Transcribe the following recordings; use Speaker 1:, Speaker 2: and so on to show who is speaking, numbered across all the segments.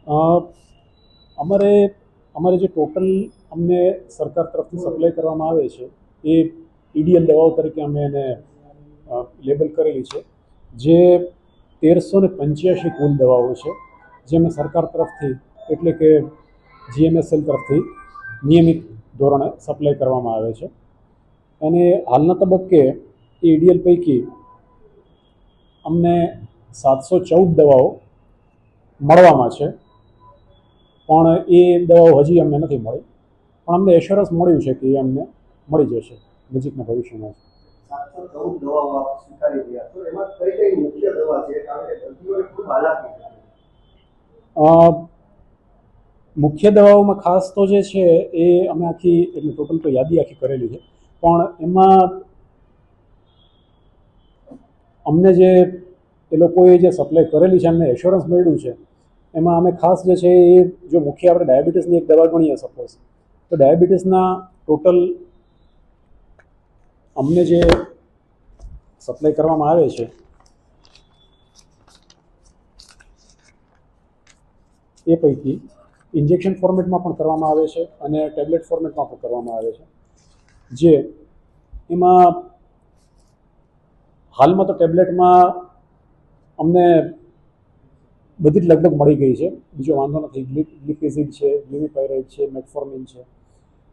Speaker 1: અમારે અમારે જે ટોટલ અમને સરકાર તરફથી સપ્લાય કરવામાં આવે છે એ ઈડીએલ દવાઓ તરીકે અમે એને લેબલ કરેલી છે, જે 1385 કુલ દવાઓ છે, જે અમે સરકાર તરફથી એટલે કે જીએમએસએલ તરફથી નિયમિત ધોરણે સપ્લાય કરવામાં આવે છે. અને હાલના તબક્કે એ ઈડીએલ પૈકી અમને 714 દવાઓ મળવામાં છે, પણ એ દવાઓ હજી અમને નથી મળી, પણ અમને એશ્યોરન્સ મળ્યું છે કે એ અમને મળી જશે નજીકના ભવિષ્યમાં.
Speaker 2: 714 દવાઓ આપ સ્વીકારી રહ્યા છો, એમાં કઈ કઈ મુખ્ય દવા છે? કારણ કે દર્દીઓને ખૂબ હાલાકી છે.
Speaker 1: મુખ્ય દવાઓમાં ખાસ તો જે છે એ અમે આખી એટલે ટોટલ તો યાદી આખી કરેલી છે, પણ એમાં અમને જે એ લોકોએ જે સપ્લાય કરેલી છે, અમને એશ્યોરન્સ મળ્યું છે, એમાં અમે ખાસ જે છે એ જો મુખ્ય આપણે ડાયાબિટીસની એક દવા ગણીએ સપોઝ, તો ડાયાબિટીસના ટોટલ અમને જે સપ્લાય કરવામાં આવે છે એ પૈકી ઇન્જેક્શન ફોર્મેટમાં પણ કરવામાં આવે છે અને ટેબ્લેટ ફોર્મેટમાં પણ કરવામાં આવે છે, જે એમાં હાલમાં તો ટેબ્લેટમાં અમને બધી જ લગભગ મળી ગઈ છે, બીજો વાંધો નથી. ગ્લિફેઝિડ છે, ગ્લિમિપાયરાઇડ છે, મેટફોર્મિન છે,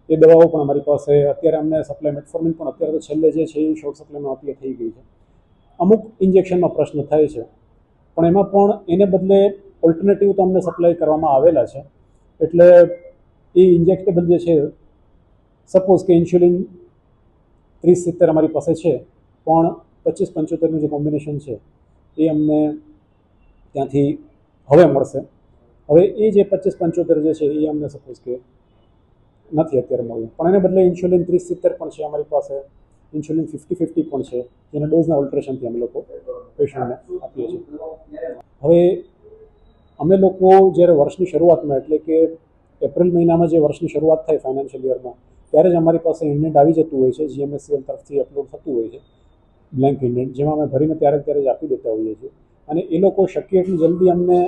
Speaker 1: એ દવાઓ પણ અમારી પાસે અત્યારે અમને સપ્લાય. મેટફોર્મિન પણ અત્યારે તો છેલ્લે જે છે એ શોર્ટ સપ્લાયમાં અપ્લાય થઈ ગઈ છે. અમુક ઇન્જેક્શનમાં પ્રશ્ન થાય છે, પણ એમાં પણ એને બદલે ઓલ્ટરનેટિવ તો અમને સપ્લાય કરવામાં આવેલા છે. એટલે એ ઇન્જેક્ટેબલ જે છે, સપોઝ કે ઇન્સ્યુલિન 30-70 અમારી પાસે છે, પણ 25-75નું જે કોમ્બિનેશન છે એ અમને ત્યાંથી હવે મળશે. હવે એ જે 25-75 જે છે એ અમને સપોઝ કે નથી અત્યારે મળ્યું, પણ એને બદલે ઇન્સ્યુલિન 30-70 પણ છે અમારી પાસે, ઇન્સ્યુલિન 50-50 પણ છે, જેના ડોઝના ઓલ્ટરેશનથી અમે લોકો પેશન્ટને આપીએ છીએ. હવે અમે લોકો જ્યારે વર્ષની શરૂઆતમાં એટલે કે એપ્રિલ મહિનામાં જે વર્ષની શરૂઆત થાય ફાઇનાન્શિયલ યરમાં, ત્યારે જ અમારી પાસે ઇન્ડેન્ટ આવી જતું હોય છે, જીએમએસસીએલ તરફથી અપલોડ થતું હોય છે બ્લેન્ક ઇન્ડેન્ટ, જેમાં અમે ભરીને ત્યારે જ આપી દેતા હોઈએ છીએ. અને એ લોકો શક્ય એટલી જલ્દી અમને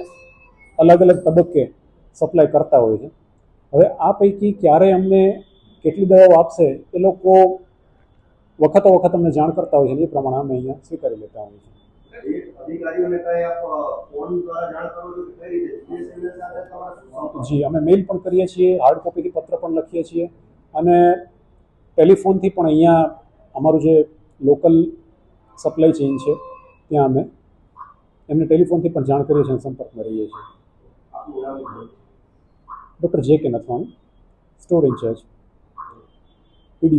Speaker 1: અલગ અલગ તબક્કે સપ્લાય કરતા હોય છે. હવે આ પૈકી ક્યારે અમને કેટલી દવાઓ આપશે એ લોકો વખતો વખત અમને જાણ કરતા હોય છે, એ પ્રમાણે અમે અહીંયા સ્વીકારી લેતા હોઈએ છીએ. જી, અમે મેઇલ પણ કરીએ છીએ, હાર્ડ કોપીથી પત્ર પણ લખીએ છીએ, અને ટેલિફોનથી પણ અહીંયા અમારું જે લોકલ સપ્લાય ચેઇન છે ત્યાં અમે એમને ટેલિફોનથી પણ જાણ કરીએ છીએ અને સંપર્કમાં રહીએ છીએ. ડૉક્ટર જે કે નથવાણી, સ્ટોર ઇન્ચાર્જ.